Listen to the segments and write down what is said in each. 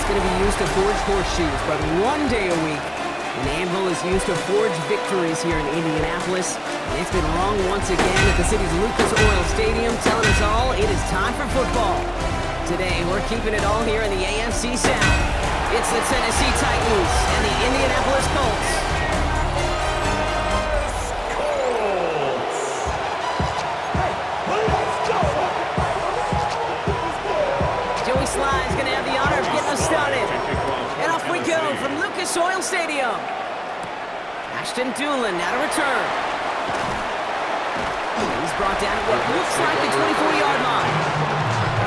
It's going to be used to forge horseshoes, but one day a week. An anvil is used to forge victories here in Indianapolis. And it's been rung once again at the city's Lucas Oil Stadium, telling us all it is time for football. Today, we're keeping it all here in the AFC South. It's the Tennessee Titans and the Indianapolis Colts. Joey Sly's going to have the honor of getting us started. And off we go from Lucas Oil Stadium. Ashton Doolin now to return. He's brought down at what looks like the 24-yard line.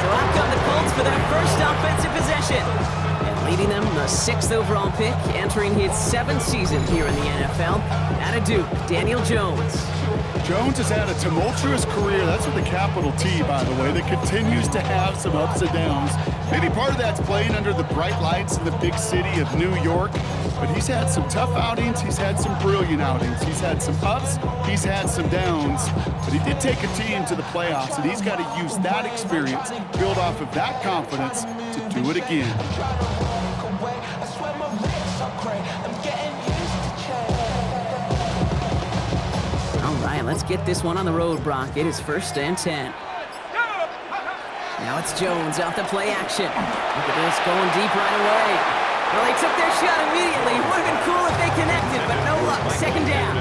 So out come the Colts for their first offensive possession. And leading them, the 6th overall pick, entering his 7th season here in the NFL. Out of Duke, Daniel Jones. Jones has had a tumultuous career. That's with a capital T, by the way, that continues to have some ups and downs. Maybe part of that's playing under the bright lights in the big city of New York, but he's had some tough outings. He's had some brilliant outings. He's had some ups. He's had some downs, but he did take a team to the playoffs, and he's got to use that experience, build off of that confidence to do it again. All right, let's get this one on the road, Brock. It is 1st and 10. Now it's Jones out the play action. Look at this, going deep right away. Well, they took their shot immediately. It would have been cool if they connected, but no luck. 2nd down.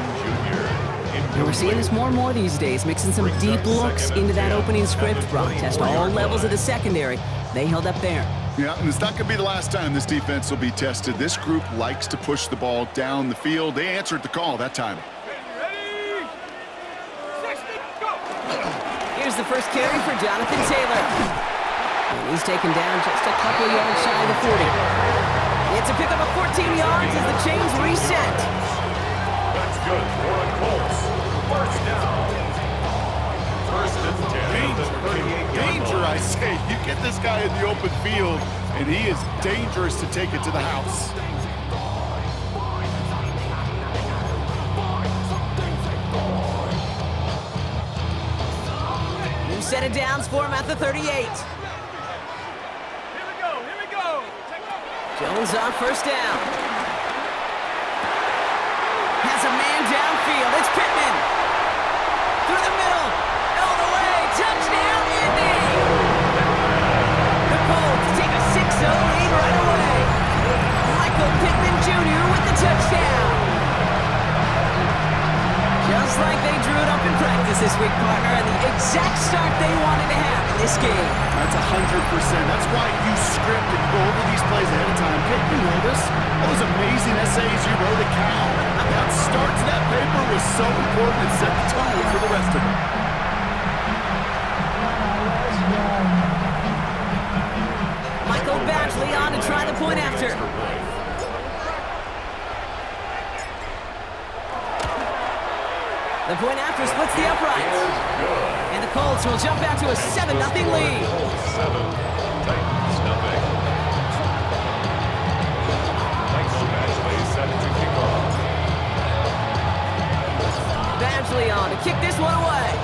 And we're seeing this more and more these days, mixing some deep looks into that opening script, Brock. Test all levels of the secondary. They held up there. Yeah, and it's not going to be the last time this defense will be tested. This group likes to push the ball down the field. They answered the call that time. Here's the first carry for Jonathan Taylor. And he's taken down just a couple yards shy of the 40. It's a pickup of 14 yards as the chains reset. That's good for the Colts. 1st down. 1st and 10. Danger, I say. You get this guy in the open field, and he is dangerous to take it to the house. Set of downs for him at the 38. Here we go. Jones on 1st down. Has a man downfield. It's Pittman. Through the middle. All the way. Touchdown, Indy. The Colts take a 6-0 lead right away. Michael Pittman Jr. with the touchdown. Just like they drew it up in practice this week, partner, and the exact start they wanted to have in this game. That's 100%. That's why you script and go over these plays ahead of time. Hey, you know this? All those amazing essays you wrote at Cal. That start to that paper was so important and set the tone for the rest of it. Michael Badgley on to try the point after. The point after splits the uprights. And the Colts will jump out to a 7-0 lead. 7, Titans nothing. Michael Badgley set to kick off. Badgley on to kick this one away.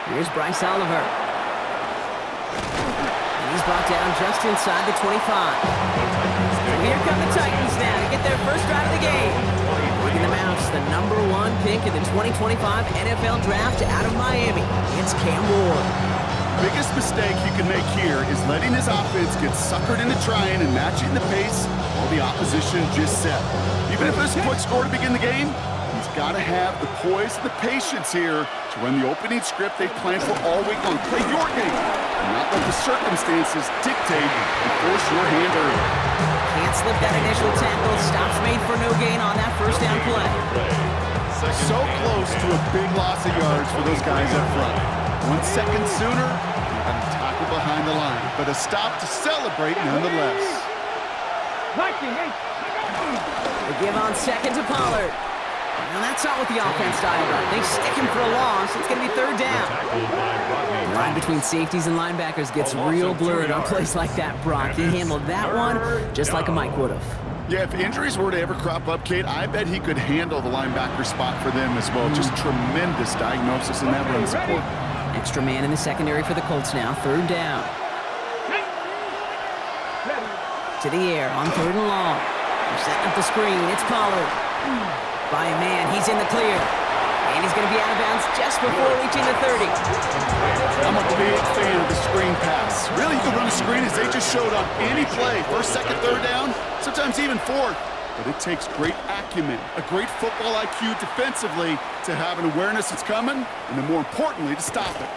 Here's Bryce Oliver. And he's brought down just inside the 25. Here come the Titans now to get their first drive of the game. Bringing them out, the #1 pick in the 2025 NFL Draft out of Miami. It's Cam Ward. Biggest mistake you can make here is letting his offense get suckered into trying and matching the pace while the opposition just set. Even if it's a quick score to begin the game, he's got to have the poise and the patience here to run the opening script they've planned for all week long. Play your game and not let the circumstances dictate and force your hand early. Can't slip that initial tackle. Stops made for no gain on that 1st down play. So close to a big loss of yards for those guys up front. 1 second sooner, and a tackle behind the line. But a stop to celebrate nonetheless. They give on 2nd to Pollard. Now that's not what the offense dialed up. They stick him for a loss. It's going to be 3rd down. The line between safeties and linebackers gets real blurred on plays like that, Brock. He handled that one just like a Mike would have. Yeah, if injuries were to ever crop up, Kate, I bet he could handle the linebacker spot for them as well. Just tremendous diagnosis in that run support. Extra man in the secondary for the Colts now. Third down. To the air on third and long. They're setting up the screen. It's Pollard. By a man. He's in the clear. And he's going to be out of bounds just before reaching the 30. I'm a big fan of the screen pass. Really, you can run a screen as they just showed on any play. First, second, third down, sometimes even fourth. But it takes great acumen, a great football IQ defensively to have an awareness it's coming, and then more importantly, to stop it.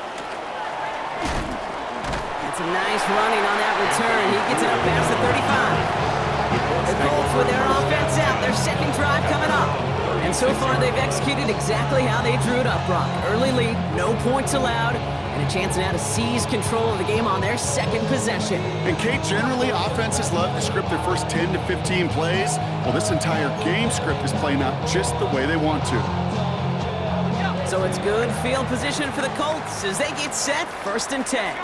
That's a nice running on that return. He gets it up past the 35. The Colts with their offense out, their second drive coming up. And so far, they've executed exactly how they drew it up, Brock. Early lead, no points allowed, and a chance now to seize control of the game on their second possession. And Kate, generally, offenses love to script their first 10 to 15 plays. Well, this entire game script is playing out just the way they want to. So it's good field position for the Colts as they get set, 1st and 10.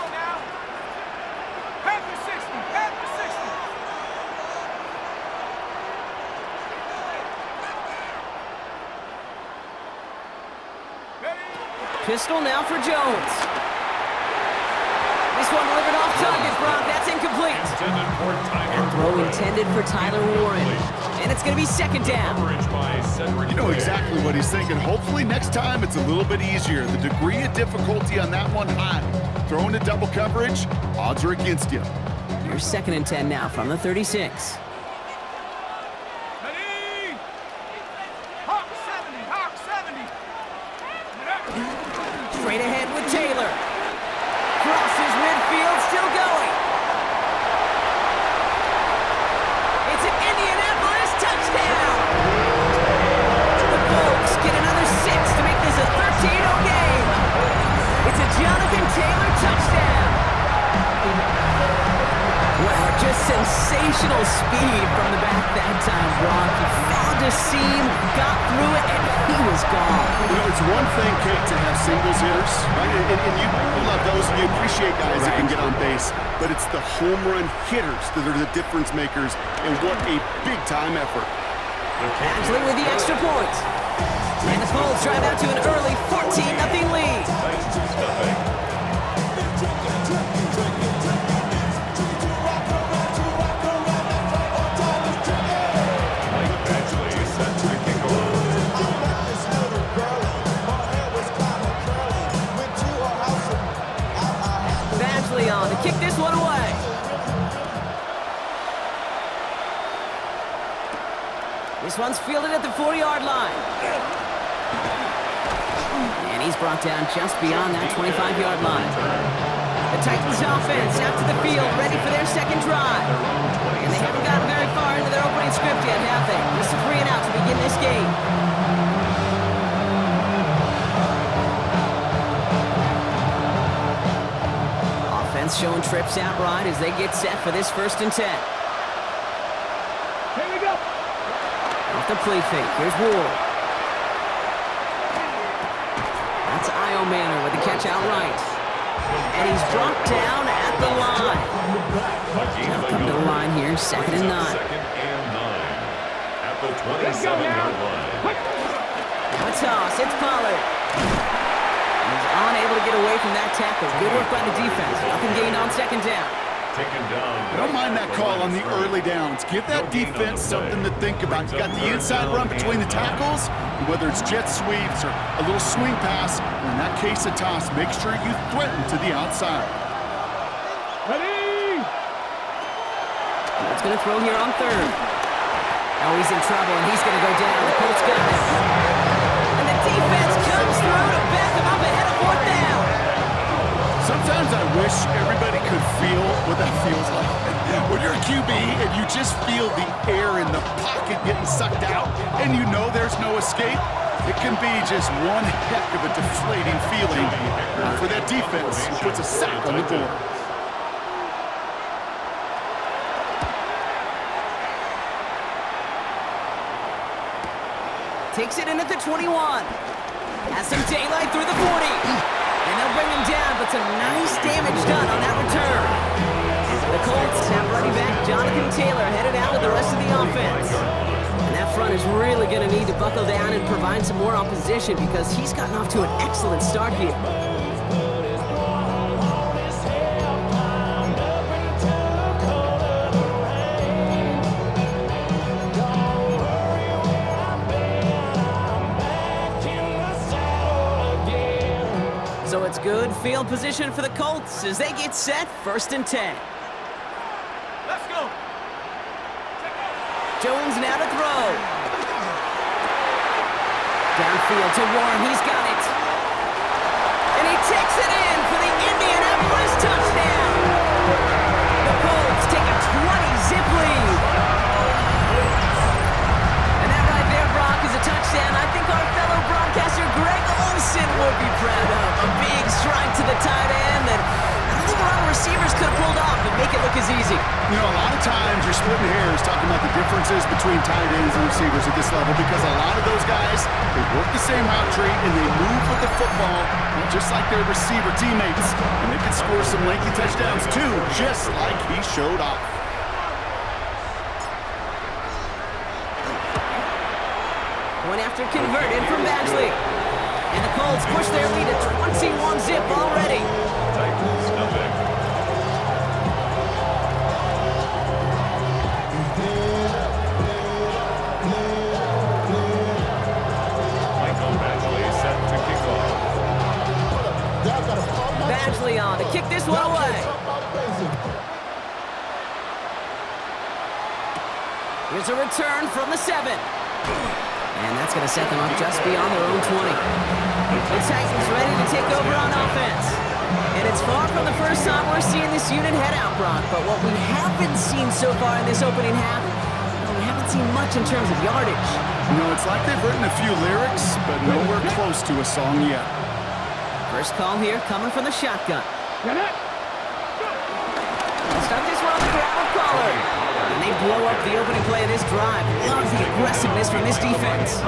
Pistol now for Jones. This one delivered off target, Brock. That's incomplete. That throw intended for Tyler Warren. And it's going to be 2nd down. You know exactly what he's thinking. Hopefully next time it's a little bit easier. The degree of difficulty on that one high. Throwing to double coverage, odds are against you. Here's 2nd and 10 now from the 36. Straight ahead with Taylor. Crosses midfield, still going. It's an Indianapolis touchdown. The Colts get another 6 to make this a 13-0 game. It's a Jonathan Taylor touchdown. Wow, just sensational speed from the back that time, Brock. He found a seam, got through it, and he was gone. You know, it's one thing, Kate, to have singles hitters, right? And you love those, and you appreciate guys that can get on base. But it's the home run hitters that are the difference makers, and what a big-time effort. Actually with the extra point. And the Colts drive out to an early 14-0 lead. To kick this one away. This one's fielded at the 40-yard line. And he's brought down just beyond that 25-yard line. The Titans offense out to the field, ready for their second drive. And they haven't gotten very far into their opening script yet, have they? Just a 3 and out to begin this game. Showing trips outright as they get set for this 1st and 10. Here we go. Off the play fake. Here's Ward. That's Io Manor with the catch outright. And he's brought down at the line. Now come to the line here, 2nd and 9. At the 27-yard line. Now a toss. It's Pollard. Unable to get away from that tackle. Good work by the defense. Nothing gained on 2nd down. Taken down. I don't mind that call on the early downs. Give that defense something to think about. You got the inside run between the tackles, and whether it's jet sweeps or a little swing pass, or in that case a toss, make sure you threaten to the outside. Ready! It's going to throw here on 3rd. Oh, he's in trouble, and he's going to go down. The Colts got it. And the defense comes through to back him up ahead of 4th down. Sometimes I wish everybody could feel what that feels like. When you're a QB and you just feel the air in the pocket getting sucked out and you know there's no escape, it can be just one heck of a deflating feeling for that defense who puts a sack on the board. Takes it in at the 21. Has some daylight through the 40. And they'll bring him down, but some nice damage done on that return. The Colts have running back Jonathan Taylor headed out with the rest of the offense. And that front is really going to need to buckle down and provide some more opposition because he's gotten off to an excellent start here. field position for the Colts as they get set, 1st and 10. Let's go. Jones now to throw. Downfield to Warren, he's got it. And he takes it in for the Indianapolis touchdown. The Colts take a 20-zip lead. And that right there, Brock, is a touchdown I think our fellow broadcaster Greg Olsen would be proud of. A big strike to the tight end that I don't think a lot of receivers could have pulled off and make it look as easy. You know, a lot of times you're splitting hairs talking about the differences between tight ends and receivers at this level because a lot of those guys, they work the same route tree and they move with the football just like their receiver teammates. And they can score some lengthy touchdowns too, just like he showed off. One after converted from Badgley. And the Colts push their lead to 21-zip already. Titans, nothing. Michael Badgley set to kick off. Badgley on to kick this one away. Here's a return from the 7. And that's going to set them up just beyond their own 20. The Titans ready to take over on offense. And it's far from the first time we're seeing this unit head out, Brock. But what we haven't seen so far in this opening half, well, we haven't seen much in terms of yardage. You know, it's like they've written a few lyrics, but nowhere close to a song yet. First call here coming from the shotgun. Stuck this one on the ground with Pollard. And they blow up the opening play of this drive. Love the aggressiveness from this defense.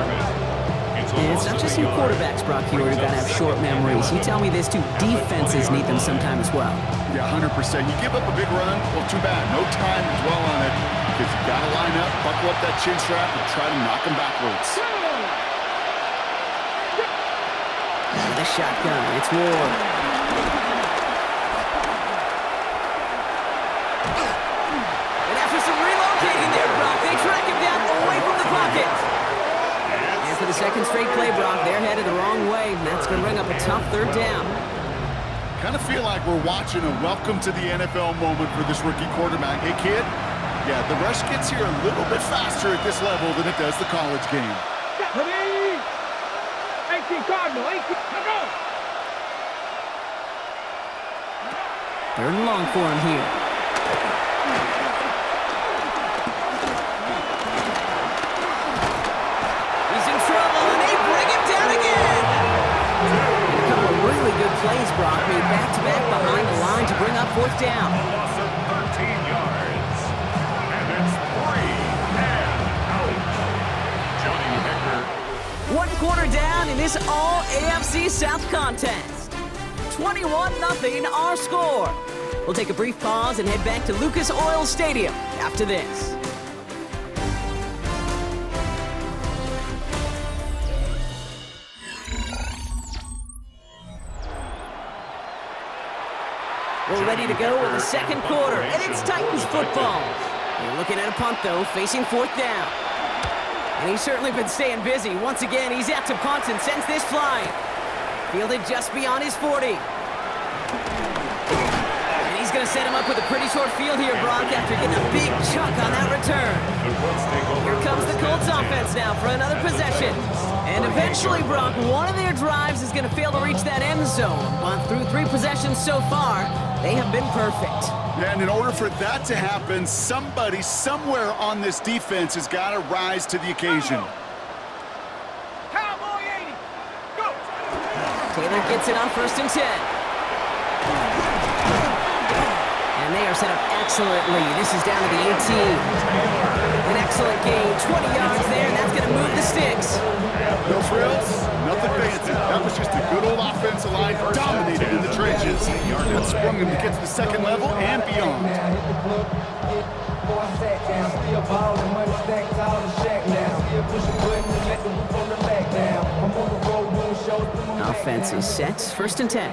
And it's not just your quarterbacks, Brock, here who got to have short memories. You tell me this too, defenses need them sometime as well. Yeah, 100%. You give up a big run, well, too bad. No time to dwell on it because you got to line up, buckle up that chin strap, and try to knock them backwards. The shotgun, it's Ward. And after some relocating there, Brock, they track him down away from the pocket. And for the second straight play, Brock, they're headed the wrong way, and that's going to bring up a tough 3rd down. Kind of feel like we're watching a welcome to the NFL moment for this rookie quarterback. Hey, kid, yeah, the rush gets here a little bit faster at this level than it does the college game. 18 Cardinal, 18, go! 3rd and long for him here. He's in trouble, and they bring him down again. And a couple of really good plays, Brock, made back-to-back behind the line to bring up 4th down. A loss of 13 yards. And it's 3 and out. Johnny Hecker. 1 quarter down in this all-AFC South contest. 21-0 our score. We'll take a brief pause and head back to Lucas Oil Stadium after this. We're ready to go in the 2nd quarter, and it's Titans football. We're looking at a punt, though, facing 4th down. And he's certainly been staying busy. Once again, he's out to punt and sends this flying. Fielded just beyond his 40. And he's going to set him up with a pretty short field here, Brock, after getting a big chunk on that return. Here comes the Colts offense now for another possession. And eventually, Brock, one of their drives is going to fail to reach that end zone. But through 3 possessions so far, they have been perfect. Yeah, and in order for that to happen, somebody somewhere on this defense has got to rise to the occasion. Cowboy 80, go! Taylor gets it on 1st and 10. And they are set up excellently. This is down to the 18. An excellent gain, 20 yards there, and that's going to move the sticks. No frills, nothing fancy. That was just a good old offensive line dominated in the trenches. That sprung him to get to the 2nd level and beyond. Offense is set, 1st and 10.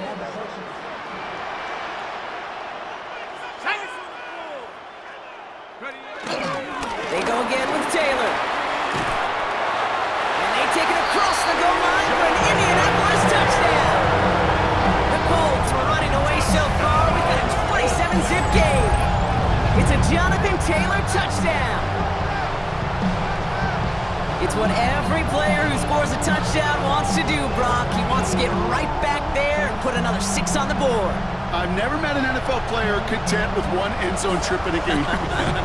They go again with Taylor. And they take it across the goal line for an Indianapolis touchdown. The Colts Taylor, touchdown. It's what every player who scores a touchdown wants to do, Brock. He wants to get right back there and put another 6 on the board. I've never met an NFL player content with one end zone trip in a game.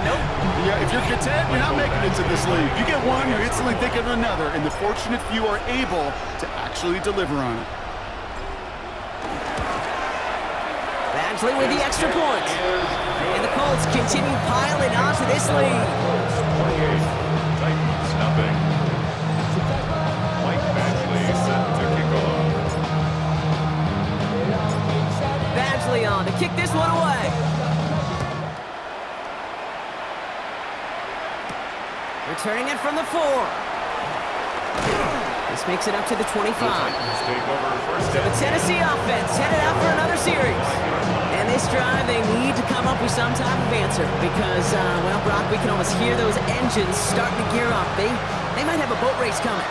Nope. Yeah, if you're content, you're not making it to this league. You get one, you're instantly thinking of another, and the fortunate few are able to actually deliver on it. Badgley with the extra point. And the Colts continue piling onto this lead. 28. Titans nothing. Mike Badgley set to kick off. Badgley on to kick this one away. Returning it from the 4. This makes it up to the 25. Titans take over first So the Tennessee offense headed out for another series. And this drive, they need to come up with some type of answer because, well, Brock, we can almost hear those engines starting to gear up. They might have a boat race coming.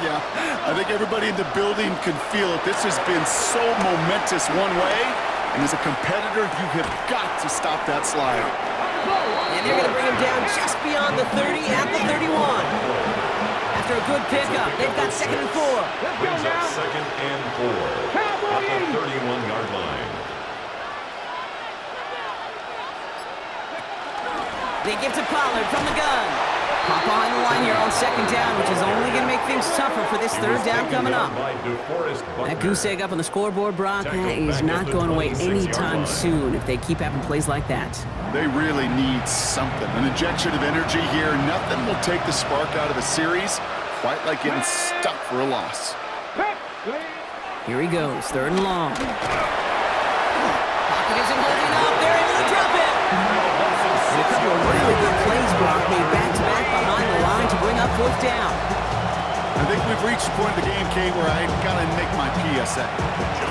Yeah, I think everybody in the building can feel it. This has been so momentous one way, and as a competitor, you have got to stop that slide. And they're going to bring him down just beyond the 30 at the 31. After a good pickup, they've got 2nd and 4. Brings up 2nd and 4 at the 31-yard line. They give to Pollard from the gun. Pop behind the line here on 2nd down, which is only going to make things tougher for this 3rd down coming up. That goose egg up on the scoreboard, Brock, that is not going away anytime soon if they keep having plays like that. They really need something, an injection of energy here. Nothing will take the spark out of a series quite like getting stuck for a loss. Here he goes, 3rd and long. Pocket isn't holding up. They're able to drop it. And a couple of really good plays, Brock, made back-to-back behind the line to bring up 4th down. I think we've reached the point of the game, Kate, where I got to make my PSA.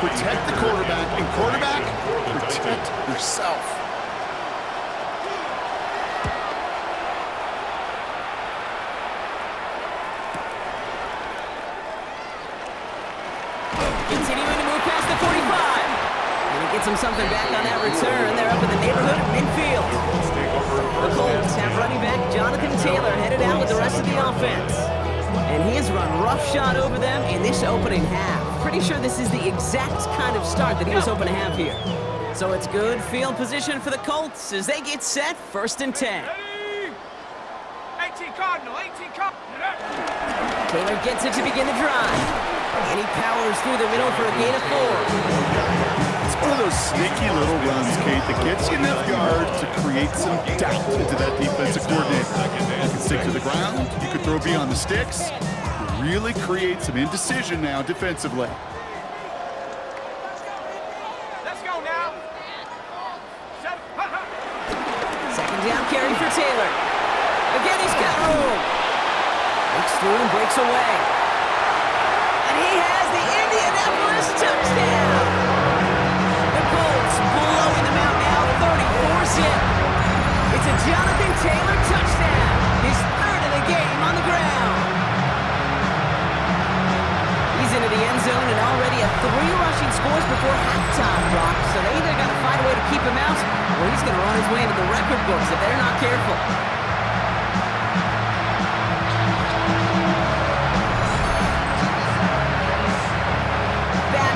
Protect the quarterback, and quarterback, protect yourself. Continuing to move past the 45. And it gets him something back on that return. They're up in the neighborhood of midfield. The Colts have running back Jonathan Taylor headed out with the rest of the offense. And he has run roughshod over them in this opening half. Pretty sure this is the exact kind of start that he was hoping to have here. So it's good field position for the Colts as they get set 1st and 10. 18 Cardinal, 18 Cardinal. Taylor gets it to begin the drive. And he powers through the middle for a gain of 4. It's one of those sneaky little runs, Kate, that gets you enough yards to create some doubt into that defensive coordinator. You can stick to the ground, you can throw beyond the sticks, really create some indecision now defensively. Let's go now. 2nd down carry for Taylor. Again, he's got room. Breaks through and breaks away. And he has the Indianapolis touchdown. The Colts blowing them out now, 34-zip. It's a Jonathan Taylor touchdown, his 3rd of the game on the ground. He's into the end zone and already at 3 rushing scores before halftime, Brock. So they either got to find a way to keep him out, or he's going to run his way into the record books if they're not careful.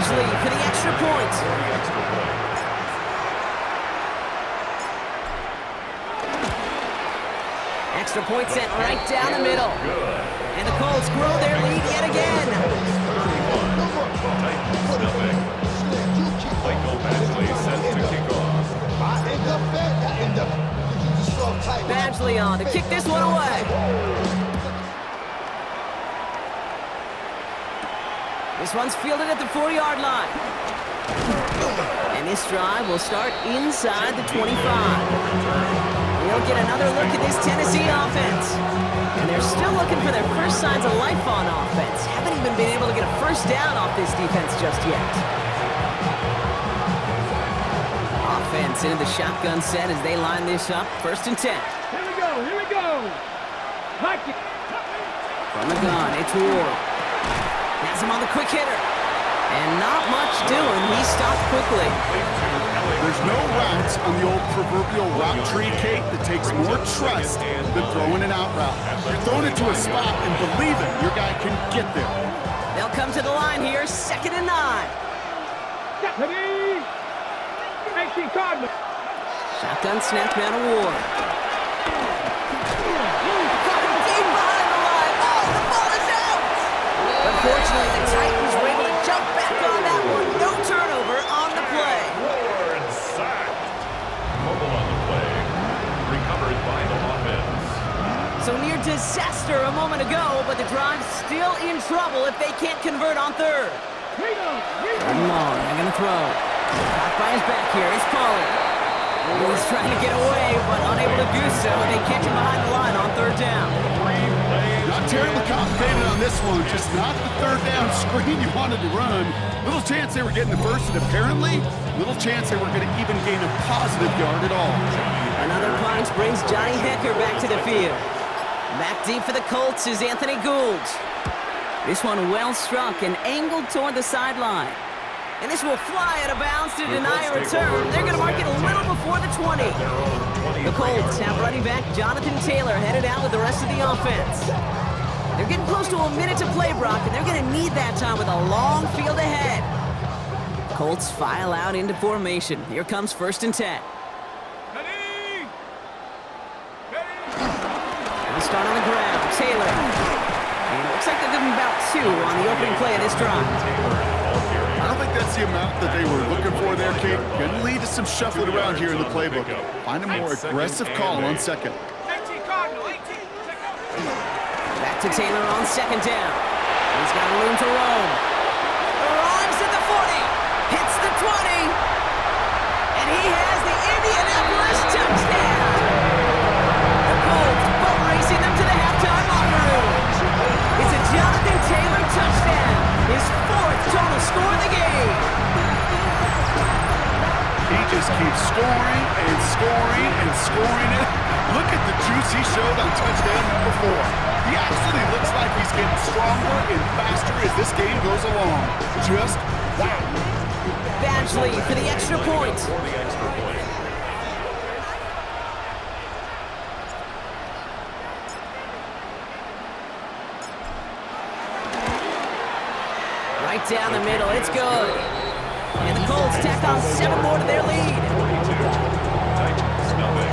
For the extra point. Extra point sent right down the middle. And the Colts grow their lead yet again. Titans nothing. Michael Badgley set to kick off. Badgley on to kick this one away. This one's fielded at the 4-yard line. And this drive will start inside the 25. We'll get another look at this Tennessee offense. And they're still looking for their first signs of life on offense. Haven't even been able to get a first down off this defense just yet. Offense into the shotgun set as they line this up. 1st and 10. Here we go, here we go. Hike it. From the gun, it's Ward. Has him on the quick hitter. And not much doing. He stopped quickly. There's no route on the old proverbial route tree, Kate, that takes more trust than throwing an out route. You're throwing it to a spot and believing your guy can get there. They'll come to the line here, 2nd and 9. Deputy! 18 Cardinals. Shotgun snap down to Ward. Deep behind the line. Oh, the ball is out! Unfortunately, the Titans were able to jump back on that one. No turnover on the play. Ward sacked. Fumble on the play. Recovered by the offense. So near disaster a moment ago, but the drive's still in trouble if they can't convert on 3rd. Long, they're going to throw. Caught by his back here. It's Pollard. He's trying to get away, but unable to do so. They catch him behind the line on 3rd down. Not terribly complicated on this one. Just not the 3rd down screen you wanted to run. Little chance they were getting the first, and apparently, little chance they were going to even gain a positive yard at all. Another punt brings Johnny Hecker back to the field. Back deep for the Colts is Anthony Gould. This one well struck and angled toward the sideline. And this will fly out of bounds to deny a return. They're going to mark it a little before the 20. The Colts have running back Jonathan Taylor headed out with the rest of the offense. They're getting close to a minute to play, Brock, and they're going to need that time with a long field ahead. Colts file out into formation. Here comes 1st and 10. Now start on the ground. Taylor. And it looks like they're giving about 2 on the opening play of this drive. I don't think that's the amount that they were looking for there, Kate. Going to lead to some shuffling around here in the playbook. Find a more aggressive call on 2nd. 18 Cardinal, 18. Back to Taylor on 2nd down. He's got room to roam. Arrives at the 40. Hits the 20. And he has the Indianapolis touchdown. The Colts boat racing them to the halftime locker room. It's a Jonathan Taylor touchdown. His 4th total score of the game. He just keeps scoring and scoring and scoring it. Look at the juice he showed on touchdown number 4. He actually looks like he's getting stronger and faster as this game goes along. Just wow. Badgley for the extra point. For the extra point. Right down the middle, it's good. And the Colts tack on 7 more to their lead. 42. Titans, nothing.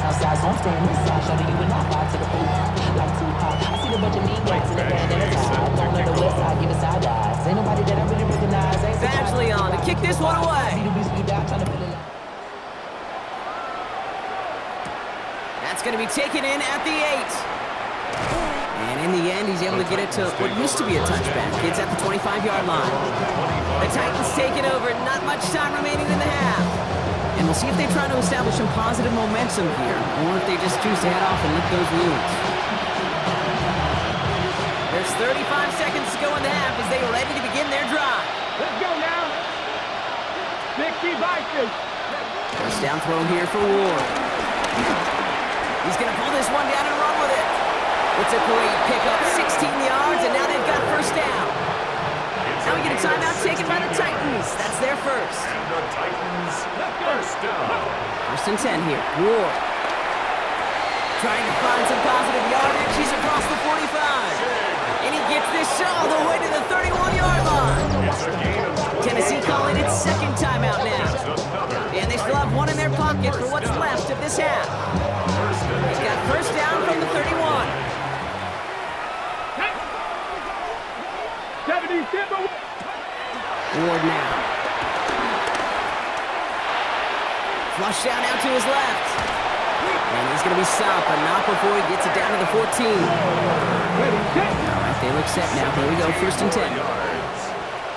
Outside, so I'm staying inside. Show you and I vibe to the beat. Like Tupac, I see the bunch of mean guys in the band and it's high. Going to the west side, giving side eyes. Ain't nobody that I really recognize. Badgley on to kick this one away. That's going to be taken in at the 8. And in the end, he's able to get it to what used to be a touchback. It's at the 25-yard line. The Titans take it over. Not much time remaining in the half. And we'll see if they try to establish some positive momentum here, or if they just choose to head off and lick those wounds. There's 35 seconds to go in the half as they are ready to begin their drive. Let's go now. Big T Vikings. First down throw here for Ward. He's going to pull this one down and run with it. It's a great pickup, 16 yards, and now they've got 1st down. Now we get a timeout taken by the Titans. That's their first. And the Titans, 1st down. 1st and 10 here. Ward. Trying to find some positive yardage. He's across the 45. And he gets this all the way to the 31-yard line. It's a gain of 20. Tennessee calling its 2nd timeout now. Another. And they still have 1 in their pocket for what's left of this half. They've got 1st down from the 31. 77. Ward now. Flush down out to his left. And he's going to be stopped, but not before he gets it down to the 14. Ready, set. All right, they look set now. Here we go, 1st and 10.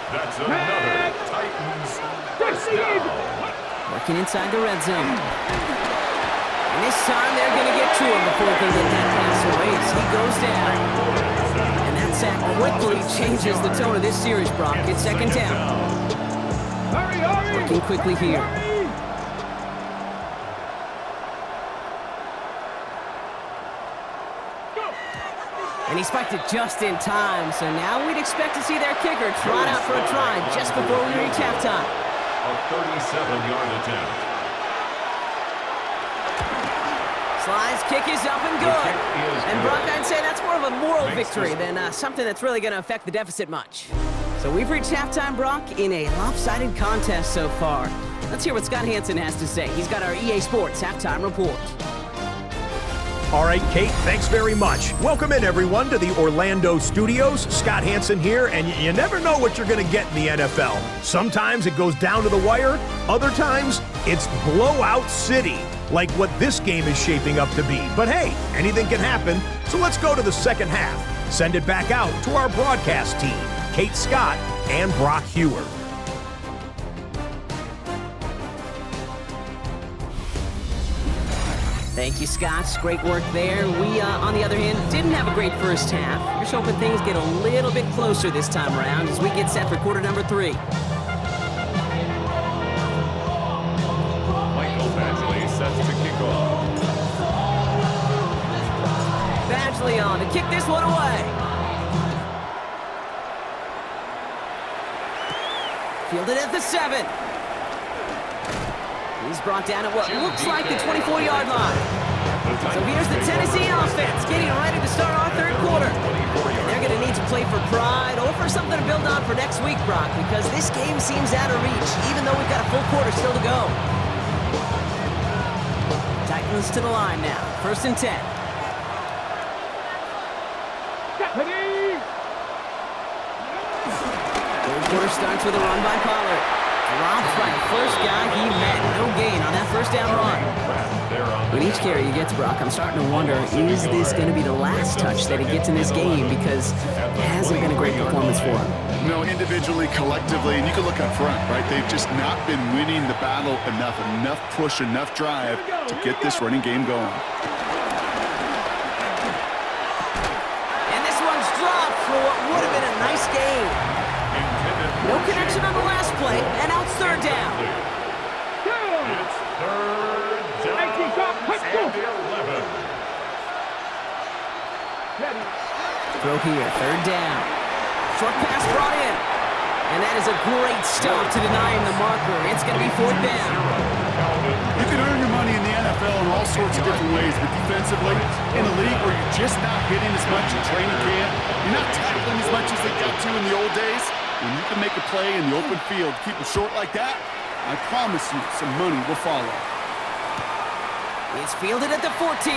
That's another Titans 1st down. Working inside the red zone. And this time they're going to get to him before they get that pass away as he goes down. And that sack quickly changes the tone of this series, Brock. It's 2nd down. Hurry, hurry. Working quickly here. And And he spiked it just in time, so now we'd expect to see their kicker trot out for a try just before we reach halftime. A 37-yard attempt. Slide's kick is up and good. And Brock, I'd say that's more of a moral victory than something that's really going to affect the deficit much. So we've reached halftime, Brock, in a lopsided contest so far. Let's hear what Scott Hansen has to say. He's got our EA Sports halftime report. All right, Kate, thanks very much. Welcome in, everyone, to the Orlando studios. Scott Hansen here, and you never know what you're going to get in the NFL. Sometimes it goes down to the wire. Other times, it's blowout city, like what this game is shaping up to be. But hey, anything can happen, so let's go to the second half. Send it back out to our broadcast team, Kate Scott and Brock Hewer. Thank you, Scott. Great work there. We, on the other hand, didn't have a great first half. Just hoping things get a little bit closer this time around as we get set for quarter number 3. Michael Badgley sets to kick off. Badgley on to kick this one away. Fielded at the 7. He's brought down at what looks like the 24-yard line. So here's the Tennessee offense getting ready to start our third quarter. And they're going to need to play for pride or for something to build on for next week, Brock, because this game seems out of reach, even though we've got a full quarter still to go. Titans to the line now. 1st and 10. Third quarter starts with a run by Pollard. Dropped by the first guy he met. No gain on that first down run. With each carry he gets, Brock, I'm starting to wonder, is this going to be the last touch that he gets in this game? Because it hasn't been a great performance for him. You know, individually, collectively, and you can look up front, right? They've just not been winning the battle enough push, enough drive to get this running game going. And this one's dropped for what would have been a nice game. No connection on the last play, and now it's 3rd down. It's 3rd down and 11. Throw here, 3rd down. Short pass brought in. And that is a great stop to deny him the marker. It's going to be 4th down. You can earn your money in the NFL in all sorts of different ways, but defensively, in a league where you're just not hitting as much in training camp, you're not tackling as much as they got to in the old days, when you can make a play in the open field, keep it short like that, I promise you some money will follow. It's fielded at the 14.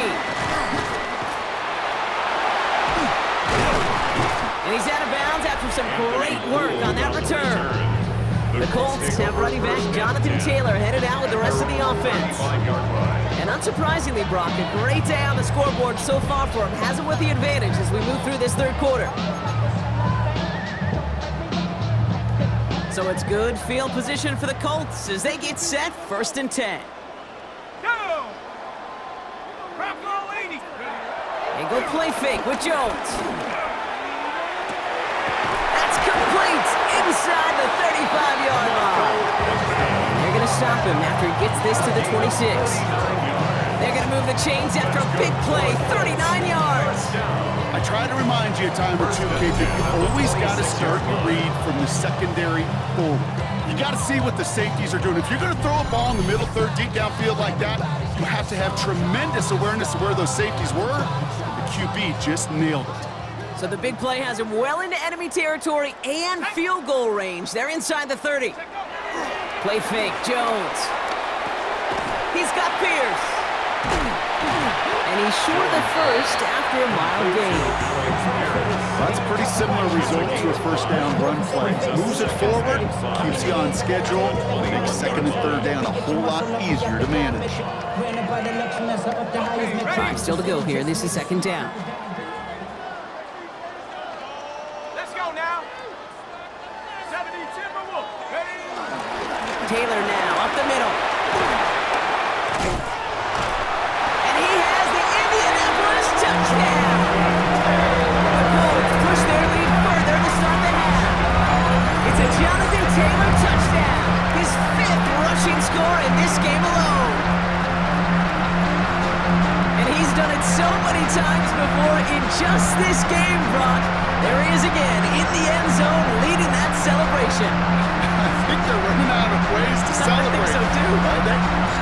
And he's out of bounds after some great work on that return. The Colts have running back Jonathan Taylor headed out with the rest of the offense. And unsurprisingly, Brock, a great day on the scoreboard so far for him. Has it with the advantage as we move through this third quarter. So it's good field position for the Colts as they get set 1st and 10. And go play fake with Jones. That's complete inside the 35-yard line. And they're going to stop him after he gets this to the 26. They're going to move the chains after a big play, 39 yards. I try to remind you a time or two, Kate, that you always got to start your read from the secondary forward. You got to see what the safeties are doing. If you're going to throw a ball in the middle third, deep downfield like that, you have to have tremendous awareness of where those safeties were. The QB just nailed it. So the big play has him well into enemy territory and field goal range. They're inside the 30. Play fake, Jones. He's got Pierce. And he's short the first after a mild gain. That's a pretty similar result to a first down run play. Moves it forward, keeps you on schedule, makes 2nd and 3rd down a whole lot easier to manage. 5 still to go here. This is 2nd down. Let's go now. 70 Timberwolves. Taylor now up the middle. And he has the Indianapolis touchdown. The Colts push their lead further to start the half. It's a Jonathan Taylor touchdown. His 5th rushing score in this game alone. And he's done it so many times before in just this game, Brock. There he is again in the end zone, leading that celebration. I think they're running out of ways to celebrate. I think so, too.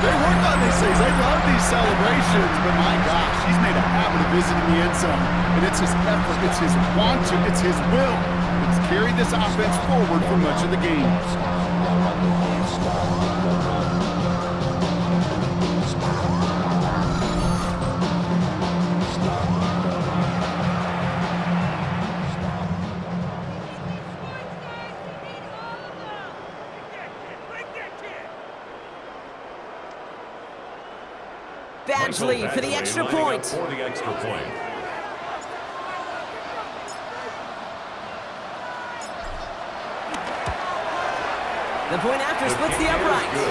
They work on these things. They love these celebrations. But my gosh, he's made a habit of visiting the end zone. And it's his effort, it's his want to, it's his will. It's carried this offense forward for much of the game. Badgley for the extra point. For the extra point. The point after splits the uprights.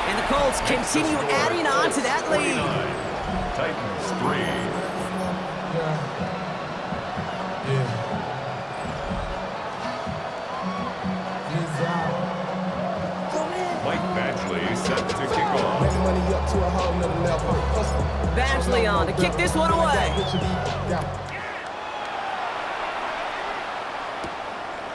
And the Colts continue adding on to that lead. Titans 3. Mike Badgley set to kick off. Badgley on to kick this one away.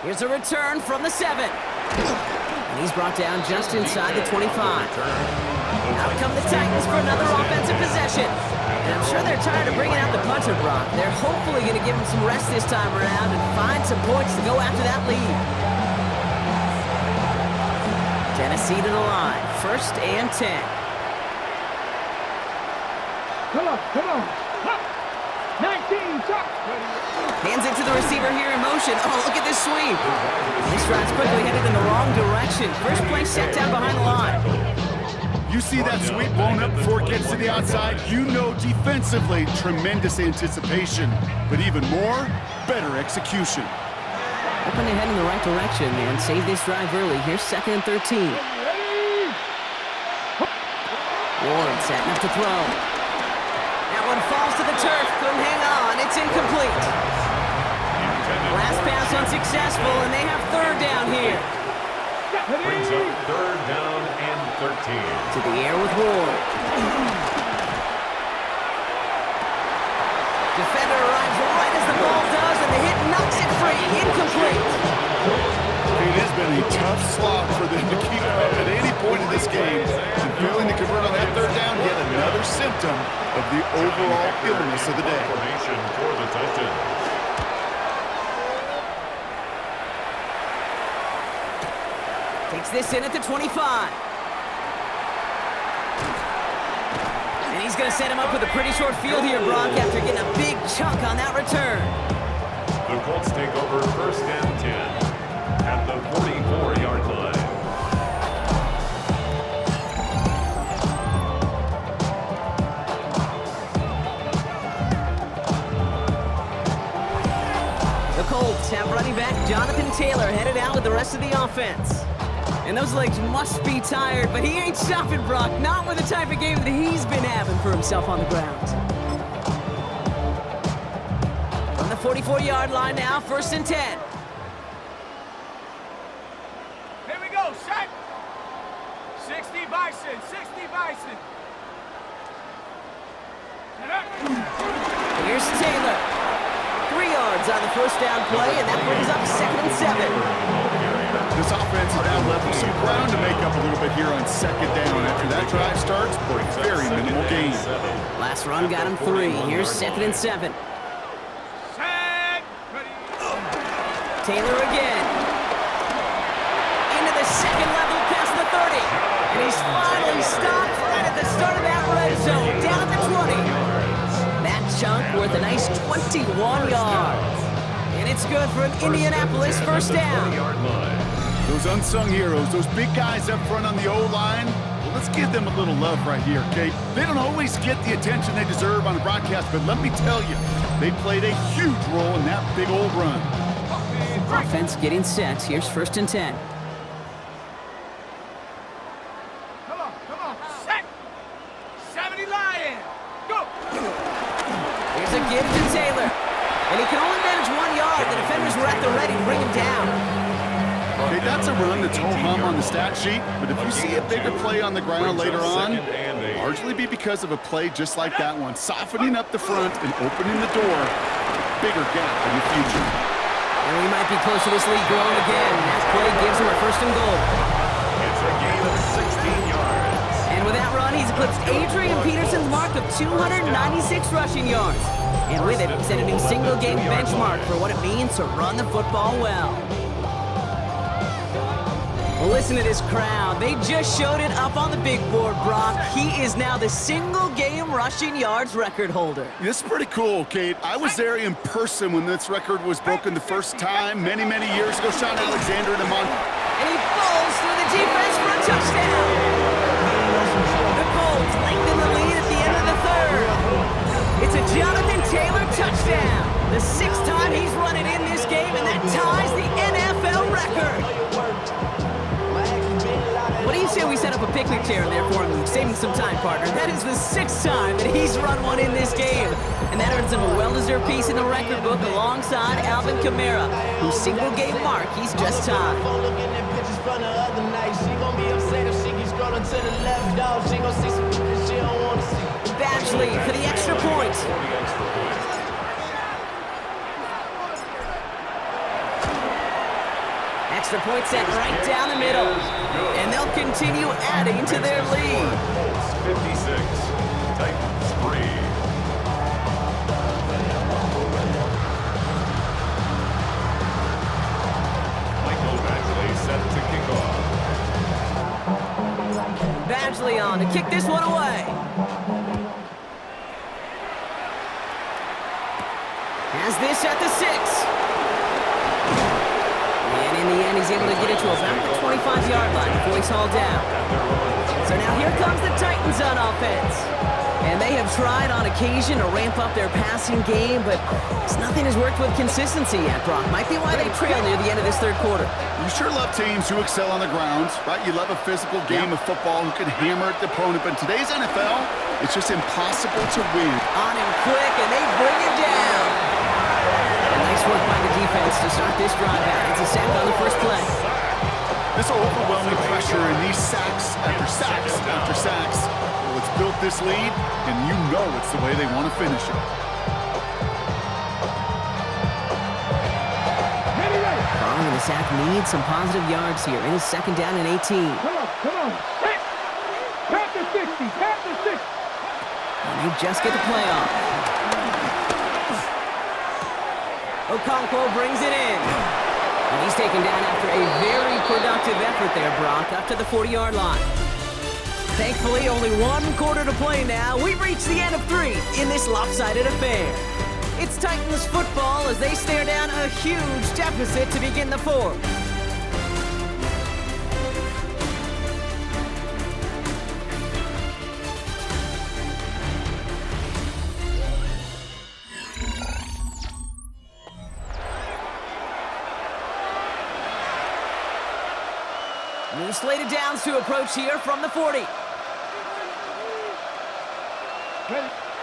Here's a return from the 7. And he's brought down just inside the 25. Out come the Titans for another offensive possession. And I'm sure they're tired of bringing out the punter, Brock. They're hopefully going to give him some rest this time around and find some points to go after that lead. Tennessee to the line. 1st and 10. Come on. 19, chuck. Hands it to the receiver here in motion. Oh, look at this sweep. This drive's quickly headed in the wrong direction. First play set down behind the line. You see that sweep blown up before it gets to the outside, you know defensively, tremendous anticipation. But even more, better execution. Hoping to head in the right direction and save this drive early. Here's 2nd and 13. Ward setting up to throw. That one falls to the turf. Couldn't hang on. It's incomplete. Last pass unsuccessful, and they have 3rd down here. Brings up 3rd down and 13. To the air with Ward. Defender arrives right as the ball does, and the hit knocks it free. Incomplete. It has been a tough slog for them to keep up at any point in this game. And failing to convert on that 3rd down, yet another symptom of the overall illness of the day. Formation for the Titans. Takes this in at the 25. And he's going to set him up with a pretty short field here, Brock, after getting a big chunk on that return. The Colts take over 1st and 10 at the 44-yard line. The Colts have running back Jonathan Taylor headed out with the rest of the offense. And those legs must be tired, but he ain't stopping, Brock. Not with the type of game that he's been having for himself on the ground. From the 44-yard line now, 1st and 10. Here we go, set. 60 Bison. Here's Taylor. 3 yards on the 1st down play, and that brings up 2nd and 7. This offense has now left some ground to make up a little bit here on 2nd down. After that drive starts, for a very minimal gain. Last run got him 3. Here's 2nd and 7. Set. Ready. Taylor again. Into the 2nd level past the 30. And he's finally stopped right at the start of that red zone, down at the 20. That chunk worth a nice 21 yards. And it's good for an Indianapolis 1st down. Those unsung heroes, those big guys up front on the O-line, well, let's give them a little love right here, okay? They don't always get the attention they deserve on the broadcast, but let me tell you, they played a huge role in that big old run. Offense getting set. Here's 1st and 10. Come on. Set. 70 Lion. Go. Here's a gift to Taylor. And he can only manage 1 yard. The defenders were at the ready to bring him down. Okay, that's a run that's ho-hum on the stat sheet, but if you see a bigger play on the ground later on, largely be because of a play just like that one, softening up the front and opening the door, bigger gap in the future. And we might be close to this lead growing again. That play gives him a 1st and goal. It's a gain of 16 yards. And with that run, he's eclipsed Adrian Peterson's mark of 296 rushing yards. And with it, set a new single-game benchmark for what it means to run the football well. Well, listen to this crowd. They just showed it up on the big board, Brock. He is now the single-game rushing yards record holder. This is pretty cool, Kate. I was there in person when this record was broken the first time, many, many years ago. Sean Alexander and Amon. And he falls through the defense for a touchdown. The Colts lengthen the lead at the end of the 3rd. It's a Jonathan Taylor touchdown. The 6th time he's run it in this game, and that ties the NFL record. What do you say we set up a picnic chair in there for him, saving some time, partner? That is the 6th time that he's run one in this game. And that earns him a well-deserved piece in the record book alongside Alvin Kamara, whose single-game mark he's just tied. Badgley for the extra point. Extra point set right down the middle. And they'll continue adding to their lead. 56, Titans 3. Michael Badgley set to kick off. Badgley on to kick this one away. Has this at the 6. And in the end, he's able to get it to about the 25-yard line before he's hauled down. So now here comes the Titans on offense. And they have tried on occasion to ramp up their passing game, but nothing has worked with consistency yet, Brock. Might be why they trail near the end of this 3rd quarter. You sure love teams who excel on the ground, right? You love a physical game of football who can hammer at the opponent, but in today's NFL, it's just impossible to win. On him quick, and they bring him down. Nice work by the defense to start this drive out. It's a sack on the first play. This overwhelming pressure and these sacks after sacks after sacks, well, it's built this lead, and you know it's the way they want to finish it. Following the sack needs some positive yards here. It is 2nd down and 18. Come on. Tap the 60, tap the 60. And they just get the play off. Okonkwo brings it in. And he's taken down after a very productive effort there, Brock, up to the 40-yard line. Thankfully, only 1 quarter to play now. We've reached the end of 3 in this lopsided affair. It's Titans football as they stare down a huge deficit to begin the 4th. New slated downs to approach here from the 40.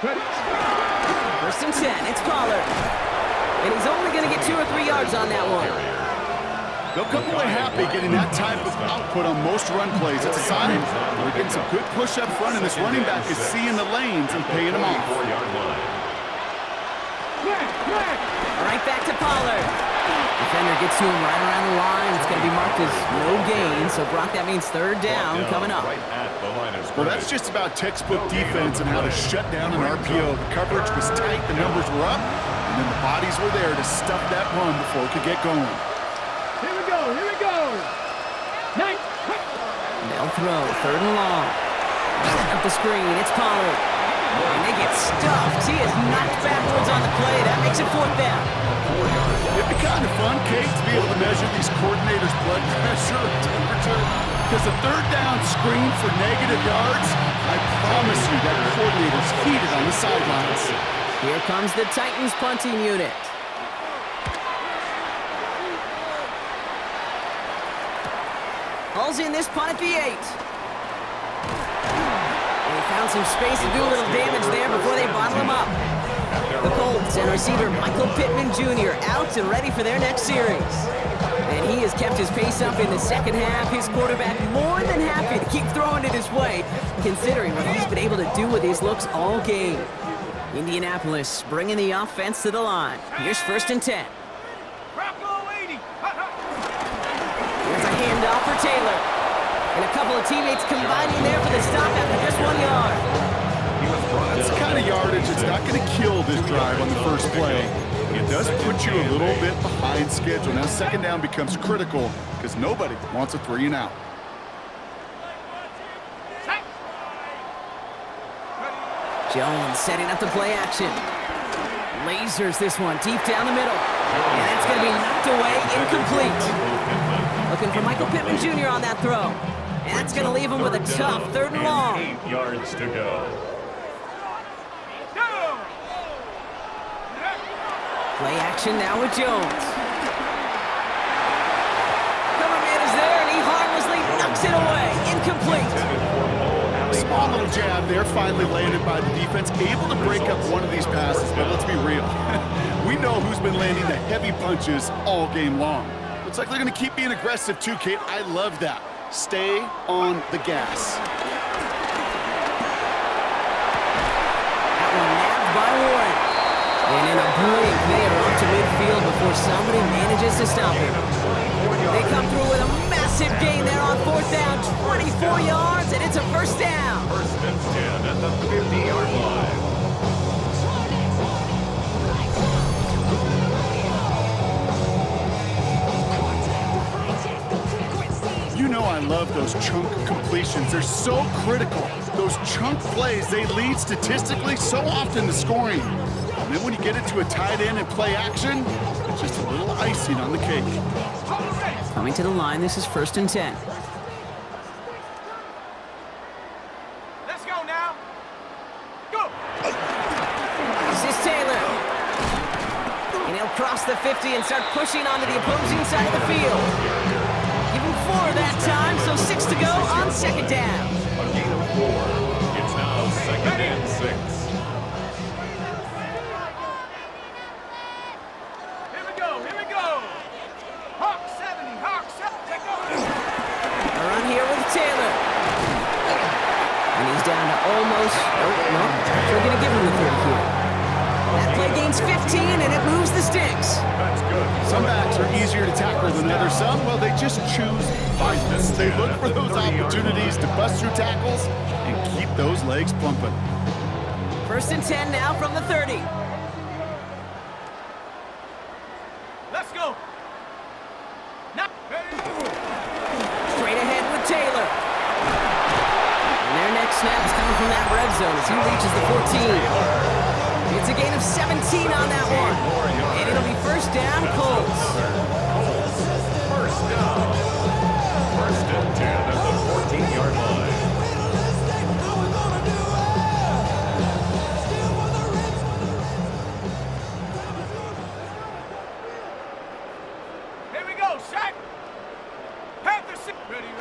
Ready. 1st and 10, it's Pollard. And he's only going to get 2 or 3 yards on that one. They'll come away happy getting that type of output on most run plays. It's a sign they're getting some good push up front, and this running back is seeing the lanes and paying them off. Right back to Pollard. Defender gets to him right around the line. It's going to be marked as no gain. So, Brock, that means 3rd down coming up. Well, that's just about textbook defense and how to shut down an RPO. The coverage was tight, the numbers were up, and then the bodies were there to stuff that run before it could get going. Here we go. Nice. They'll throw, 3rd and long. Setting up the screen, it's Pollard. And they get stuffed. He is knocked backwards on the play. That makes it 4th down. It'd be kind of fun, Kate, to be able to measure these coordinators' blood pressure and temperature. Because a 3rd down screen for negative yards, I promise you that coordinator's heated on the sidelines. Here comes the Titans punting unit. Hauls in this punt at the 8. They found some space to do a little damage there before they bottle him up. The Colts and receiver Michael Pittman Jr. out and ready for their next series. And And he has kept his pace up in the second half. His quarterback more than happy to keep throwing it his way, considering what he's been able to do with his looks all game. Indianapolis bringing the offense to the line. Here's 1st and 10. Here's a handoff for Taylor. And a couple of teammates combining there for the stop after just 1 yard. That's the kind of yardage that's not going to kill this drive on the first play. But it does put you a little bit behind schedule. Now 2nd down becomes critical because nobody wants a 3 and out. Jones setting up the play action. Lasers this one deep down the middle. And that's going to be knocked away, incomplete. Looking for Michael Pittman Jr. on that throw. And that's going to leave him with a tough 3rd and long. 8 yards to go. Play action now with Jones. Cover man is there, and he harmlessly knocks it away. Incomplete. Small little jab there, finally landed by the defense. Able to break up one of these passes, but let's be real. We know who's been landing the heavy punches all game long. Looks like they're going to keep being aggressive too, Kate. I love that. Stay on the gas. That one nabbed by Warren. And in a blink, they are off to midfield before somebody manages to stop him. They come through with a massive gain there on 4th down, 24 yards, and it's a 1st down. 1st and 10 at the 50-yard line. You know I love those chunk completions. They're so critical. Those chunk plays, they lead statistically so often to scoring. And then when you get it to a tight end and play action, it's just a little icing on the cake. Coming to the line, this is 1st and 10. Let's go now. Go. This is Taylor. And he'll cross the 50 and start pushing onto the opposing side of the field. Give him 4 that time, so 6 to go on 2nd down. A gain of 4. It's now 2nd and 6. Here we go. Here we go. Hawk 70. Hawk 70. Take over. A run here with Taylor. And he's down to almost, no, we're going to give him the 30 here. That play gains 15, and it moves the sticks. That's good. Some backs are easier to tackle than others. Some, well, they just choose violence. They look for those opportunities to bust through tackles and keep those legs pumping. 1st and 10 now from the 30. Let's go. Now. Straight ahead with Taylor. And their next snap is coming from that red zone as he reaches the 14. It's a gain of 17 on that one. And it'll be 1st down, Colts. 1st down. 1st and 10 at the 14-yard line. Here we go. Shaq. Panther 6. Ready.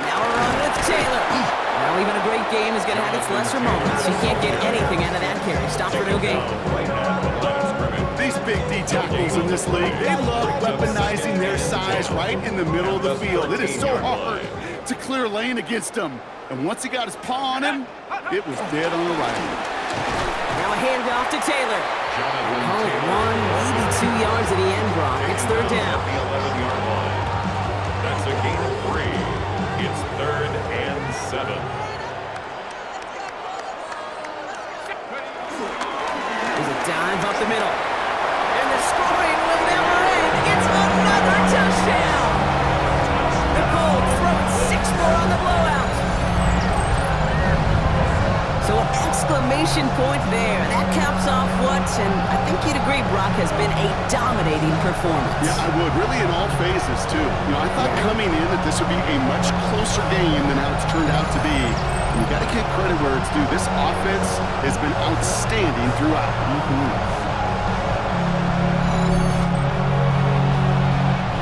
Now a run with Taylor. Now even a great game is going to have its lesser moments. You can't get anything out of that carry. Stop for no gain. These big D tackles in this league, they love weaponizing their size right in the middle of the field. It is so hard to clear lane against them. And once he got his paw on him, it was dead on arrival. Now a handoff to Taylor. Call it 1, maybe 2 yards at the end, Brock. It's 3rd down. The 11-yard line. That's a gain of 3. It's 3rd and 7. There's a dive up the middle. And the scoring will never end. It's another touchdown. The Colts throwing 6 more on the blowout. So an exclamation point there. That caps off what, and I think you'd agree, Brock, has been a dominating performance. Yeah, I would. Really in all phases, too. You know, I thought coming in that this would be a much closer game than how it's turned out to be. And you got to give credit where it's due. This offense has been outstanding throughout.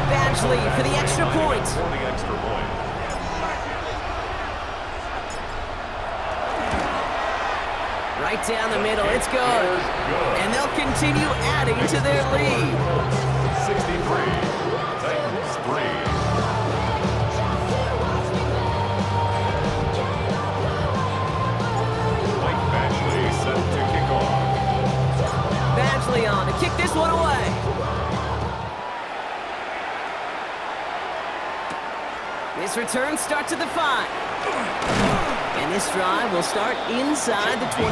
Badgley for the extra point. For the extra point. Right down the middle, it's good. And they'll continue adding to their lead. 63. Badgley set to kick off. Badgley on to kick this one away. This return starts at the 5. And this drive will start inside the 25.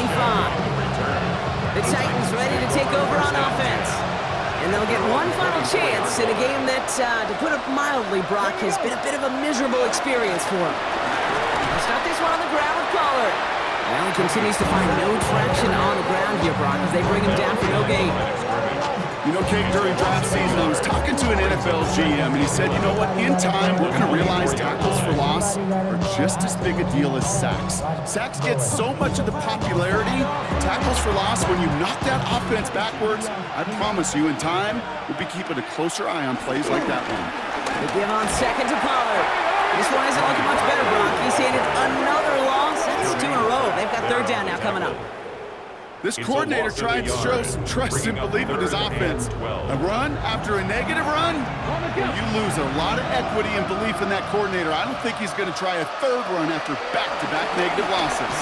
The Titans ready to take over on offense. And they'll get one final chance in a game that, to put it mildly, Brock, has been a bit of a miserable experience for him. They'll start this one on the ground with Pollard. Well, he continues to find no traction on the ground here, Brock, as they bring him down for no gain. You know, Kate, during draft season, I was talking to an NFL GM, and he said, you know what, in time, we're going to realize tackles for loss are just as big a deal as sacks. Sacks get so much of the popularity. Tackles for loss, when you knock that offense backwards, I promise you, in time, we'll be keeping a closer eye on plays like that one. They give on second to Pollard. This one isn't looking much better, Brock. He's handed another loss. That's 2 in a row. They've got third down now coming up. This coordinator trying to show some trust and belief in his offense. A run after a negative run? Well, you lose a lot of equity and belief in that coordinator. I don't think he's going to try a third run after back-to-back negative losses.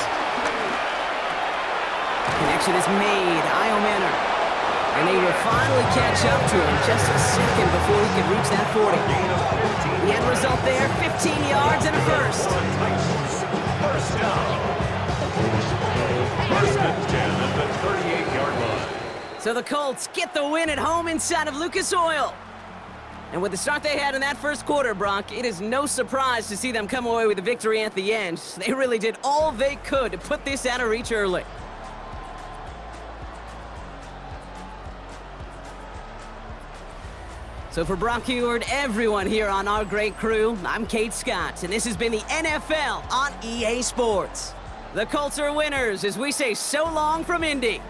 Connection is made. Io Manor. And they will finally catch up to him just a second before he can reach that 40. The end result there, 15 yards and a first. First down. First and 10 at the 38-yard line. So the Colts get the win at home inside of Lucas Oil. And with the start they had in that first quarter, Brock, it is no surprise to see them come away with a victory at the end. They really did all they could to put this out of reach early. So for Brock Huard, everyone here on our great crew, I'm Kate Scott, and this has been the NFL on EA Sports. The Colts are winners as we say so long from Indy.